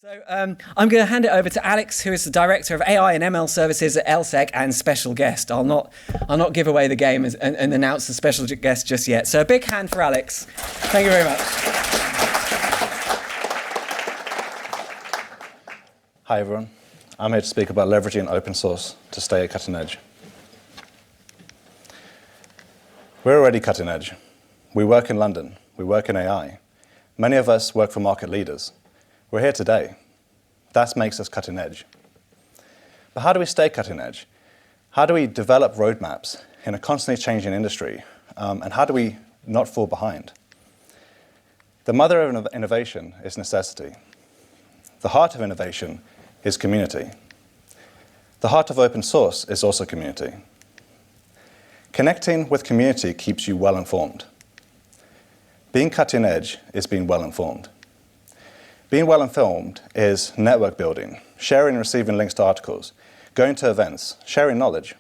So I'm going to hand it over to Alex, who is the Director of AI and ML Services at LSEG and special guest. I'll not give away the game and announce the special guest just yet. So a big hand for Alex. Thank you very much. Hi everyone. I'm here to speak about leveraging open source to stay at cutting edge. We're already cutting edge. We work in London. We work in AI. Many of us work for market leaders. We're here today. That makes us cutting edge. But how do we stay cutting edge? How do we develop roadmaps in a constantly changing industry? And how do we not fall behind? The mother of innovation is necessity. The heart of innovation is community. The heart of open source is also community. Connecting with community keeps you well informed. Being cutting edge is being well informed. Being well informed is network building, sharing and receiving links to articles, going to events, sharing knowledge.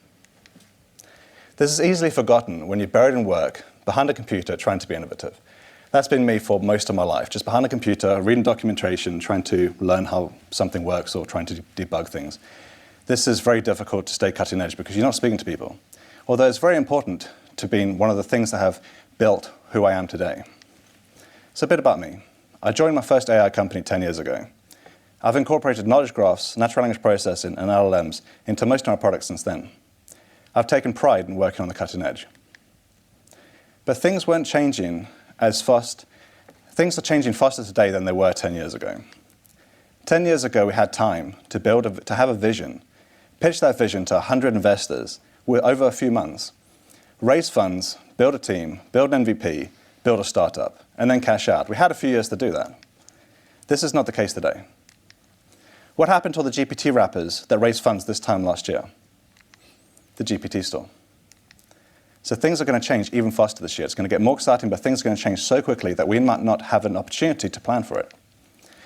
This is easily forgotten when you're buried in work, behind a computer, trying to be innovative. That's been me for most of my life, just behind a computer, reading documentation, trying to learn how something works or trying to debug things. This is very difficult to stay cutting edge because you're not speaking to people. Although it's very important to being one of the things that have built who I am today. So a bit about me. I joined my first AI company 10 years ago. I've incorporated knowledge graphs, natural language processing, and LLMs into most of my products since then. I've taken pride in working on the cutting edge. But things weren't changing as fast. Things are changing faster today than they were 10 years ago. 10 years ago, we had time to have a vision, pitch that vision to 100 investors over a few months, raise funds, build a team, build an MVP, build a startup, and then cash out. We had a few years to do that. This is not the case today. What happened to all the GPT wrappers that raised funds this time last year? The GPT store. So things are going to change even faster this year. It's going to get more exciting, but things are going to change so quickly that we might not have an opportunity to plan for it.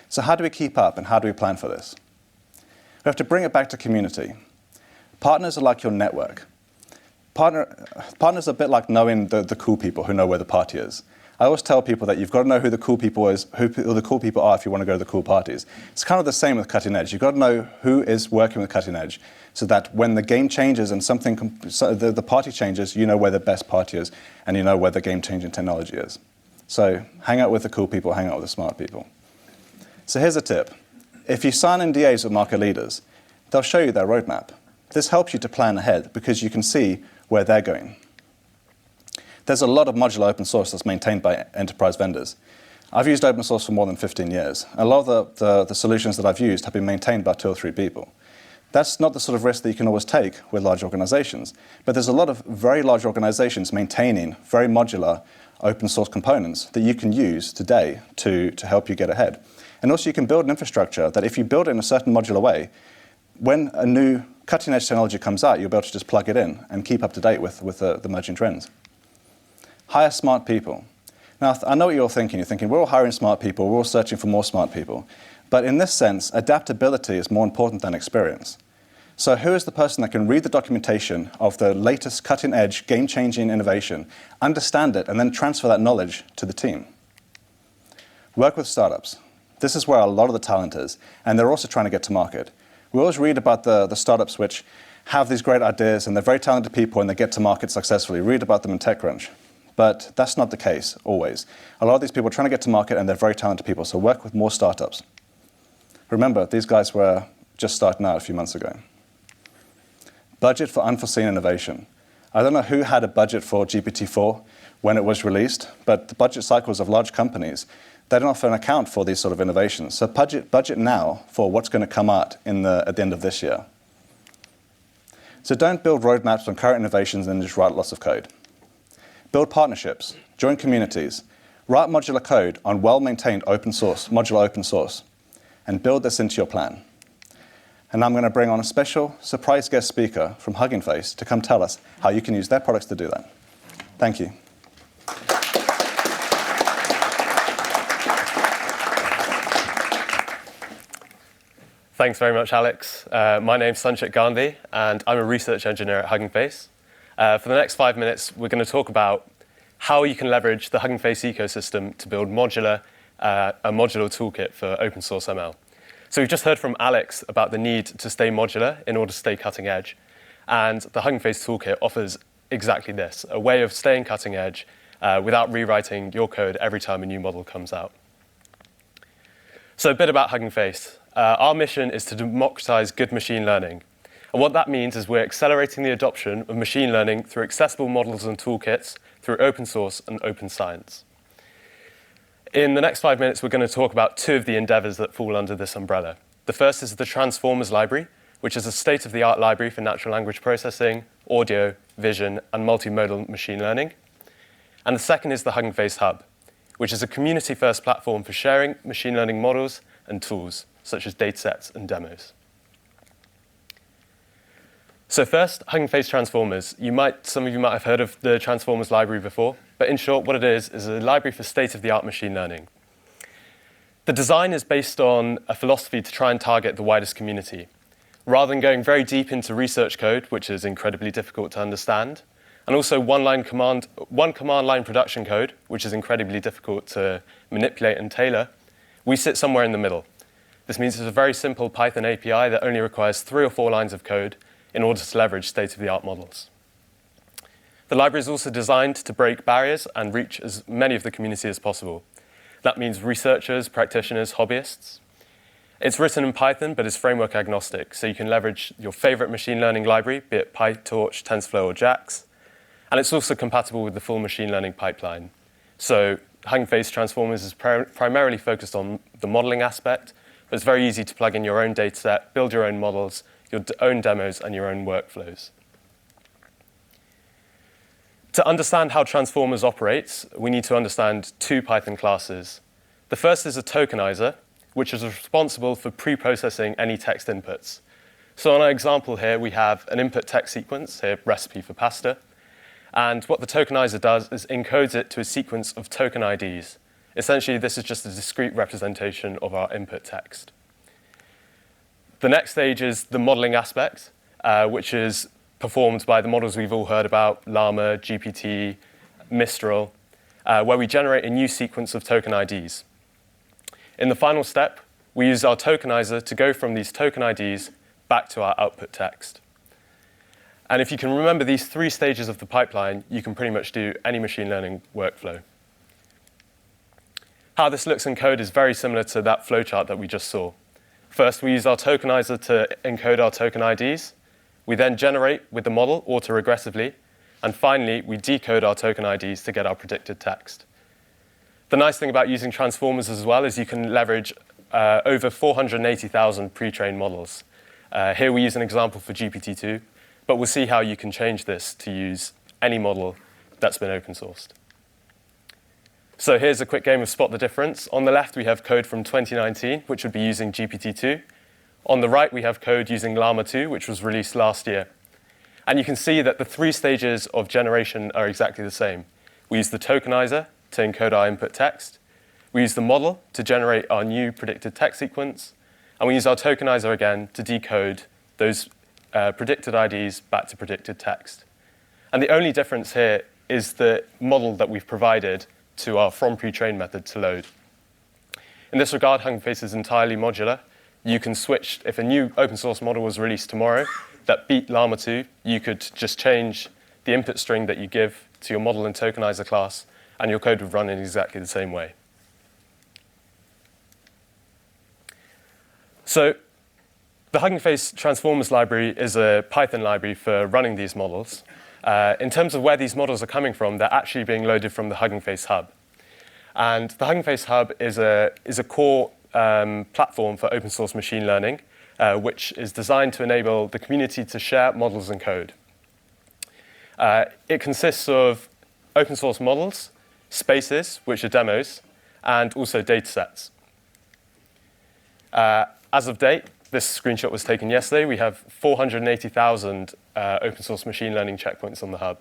So how do we keep up and how do we plan for this? We have to bring it back to community. Partners are like your network. Partners are a bit like knowing the cool people who know where the party is. I always tell people that you've got to know who the cool people are if you want to go to the cool parties. It's kind of the same with cutting edge. You've got to know who is working with cutting edge so that when the game changes and the party changes, you know where the best party is and you know where the game-changing technology is. So hang out with the cool people, hang out with the smart people. So here's a tip. If you sign NDAs with market leaders, they'll show you their roadmap. This helps you to plan ahead because you can see where they're going. There's a lot of modular open source that's maintained by enterprise vendors. I've used open source for more than 15 years. A lot of the solutions that I've used have been maintained by 2 or 3 people. That's not the sort of risk that you can always take with large organizations. But there's a lot of very large organizations maintaining very modular open source components that you can use today to help you get ahead. And also you can build an infrastructure that if you build it in a certain modular way, when a new cutting-edge technology comes out, you'll be able to just plug it in and keep up to date with the emerging trends. Hire smart people. Now, I know what you're thinking. You're thinking, we're all hiring smart people. We're all searching for more smart people. But in this sense, adaptability is more important than experience. So who is the person that can read the documentation of the latest cutting-edge, game-changing innovation, understand it, and then transfer that knowledge to the team? Work with startups. This is where a lot of the talent is, and they're also trying to get to market. We always read about the startups which have these great ideas and they're very talented people and they get to market successfully. Read about them in TechCrunch. But that's not the case always. A lot of these people are trying to get to market and they're very talented people, so work with more startups. Remember, these guys were just starting out a few months ago. Budget for unforeseen innovation. I don't know who had a budget for GPT-4 when it was released, but the budget cycles of large companies, they don't often account for these sort of innovations. So budget now for what's going to come out at the end of this year. So don't build roadmaps on current innovations and just write lots of code. Build partnerships, join communities, write modular code on well-maintained modular open source, and build this into your plan. And I'm going to bring on a special surprise guest speaker from Hugging Face to come tell us how you can use their products to do that. Thank you. Thanks very much, Alex. My name's Sanchit Gandhi, and I'm a research engineer at Hugging Face. For the next 5 minutes, we're going to talk about how you can leverage the Hugging Face ecosystem to build a modular toolkit for open source ML. So we've just heard from Alex about the need to stay modular in order to stay cutting edge. And the Hugging Face Toolkit offers exactly this, a way of staying cutting edge without rewriting your code every time a new model comes out. So a bit about Hugging Face. Our mission is to democratize good machine learning. And what that means is we're accelerating the adoption of machine learning through accessible models and toolkits, through open source and open science. In the next 5 minutes, we're going to talk about two of the endeavors that fall under this umbrella. The first is the Transformers library, which is a state-of-the-art library for natural language processing, audio, vision, and multimodal machine learning. And the second is the Hugging Face Hub, which is a community-first platform for sharing machine learning models and tools, such as datasets and demos. So first, Hugging Face Transformers. Some of you might have heard of the Transformers library before, but in short, what it is a library for state-of-the-art machine learning. The design is based on a philosophy to try and target the widest community. Rather than going very deep into research code, which is incredibly difficult to understand, and also one command line production code, which is incredibly difficult to manipulate and tailor, we sit somewhere in the middle. This means it's a very simple Python API that only requires 3 or 4 lines of code in order to leverage state-of-the-art models. The library is also designed to break barriers and reach as many of the community as possible. That means researchers, practitioners, hobbyists. It's written in Python, but is framework agnostic, so you can leverage your favorite machine learning library, be it PyTorch, TensorFlow, or JAX. And it's also compatible with the full machine learning pipeline. So Hugging Face Transformers is primarily focused on the modeling aspect, but it's very easy to plug in your own dataset, build your own models, your own demos, and your own workflows. To understand how Transformers operates, we need to understand 2 Python classes. The first is a tokenizer, which is responsible for pre-processing any text inputs. So on our example here, we have an input text sequence, here, recipe for pasta. And what the tokenizer does is encodes it to a sequence of token IDs. Essentially, this is just a discrete representation of our input text. The next stage is the modeling aspect, which is performed by the models we've all heard about, Llama, GPT, Mistral, where we generate a new sequence of token IDs. In the final step, we use our tokenizer to go from these token IDs back to our output text. And if you can remember these 3 stages of the pipeline, you can pretty much do any machine learning workflow. How this looks in code is very similar to that flowchart that we just saw. First, we use our tokenizer to encode our token IDs. We then generate with the model autoregressively. And finally, we decode our token IDs to get our predicted text. The nice thing about using transformers as well is you can leverage over 480,000 pre-trained models. Here we use an example for GPT-2, but we'll see how you can change this to use any model that's been open sourced. So here's a quick game of spot the difference. On the left, we have code from 2019, which would be using GPT-2. On the right, we have code using Llama 2, which was released last year. And you can see that the 3 stages of generation are exactly the same. We use the tokenizer to encode our input text. We use the model to generate our new predicted text sequence. And we use our tokenizer again to decode those predicted IDs back to predicted text. And the only difference here is the model that we've provided to our from pre-trained method to load. In this regard, Hugging Face is entirely modular. You can switch, if a new open source model was released tomorrow that beat Llama 2, you could just change the input string that you give to your model and tokenizer class, and your code would run in exactly the same way. So the Hugging Face Transformers library is a Python library for running these models. In terms of where these models are coming from, they're actually being loaded from the Hugging Face Hub. And the Hugging Face Hub is a core platform for open source machine learning, which is designed to enable the community to share models and code. It consists of open source models, spaces, which are demos, and also datasets. As of date, this screenshot was taken yesterday. We have 480,000 open source machine learning checkpoints on the hub.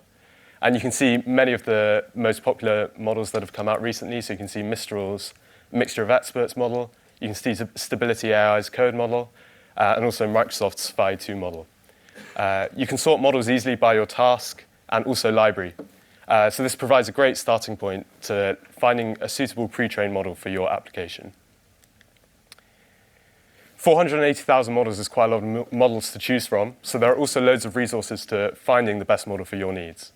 And you can see many of the most popular models that have come out recently. So you can see Mistral's Mixture of Experts model. You can see Stability AI's code model, and also Microsoft's Phi2 model. You can sort models easily by your task and also library. So this provides a great starting point to finding a suitable pre-trained model for your application. 480,000 models is quite a lot of models to choose from, so there are also loads of resources to finding the best model for your needs.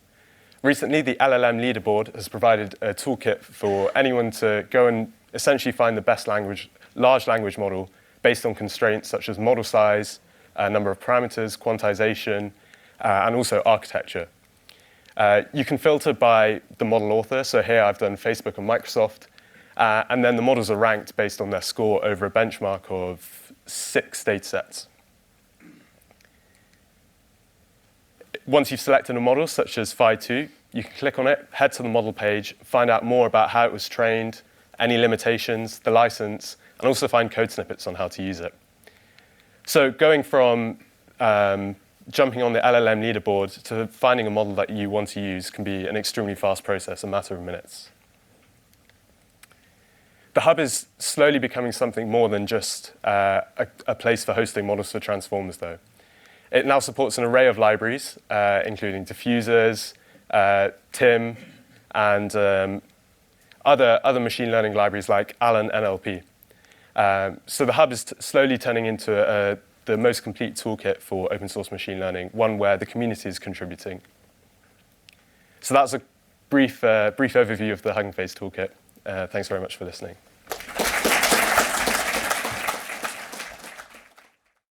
Recently, the LLM leaderboard has provided a toolkit for anyone to go and essentially find the best large language model based on constraints such as model size, number of parameters, quantization, and also architecture. You can filter by the model author, so here I've done Facebook and Microsoft, and then the models are ranked based on their score over a benchmark of 6 data sets. Once you've selected a model, such as Phi2, you can click on it, head to the model page, find out more about how it was trained, any limitations, the license, and also find code snippets on how to use it. So going from jumping on the LLM leaderboard to finding a model that you want to use can be an extremely fast process, a matter of minutes. The hub is slowly becoming something more than just a place for hosting models for transformers, though. It now supports an array of libraries, including diffusers, TIM, and other machine learning libraries like Allen NLP. So the hub is slowly turning into the most complete toolkit for open source machine learning, one where the community is contributing. So that's a brief overview of the Hugging Face toolkit. Thanks very much for listening.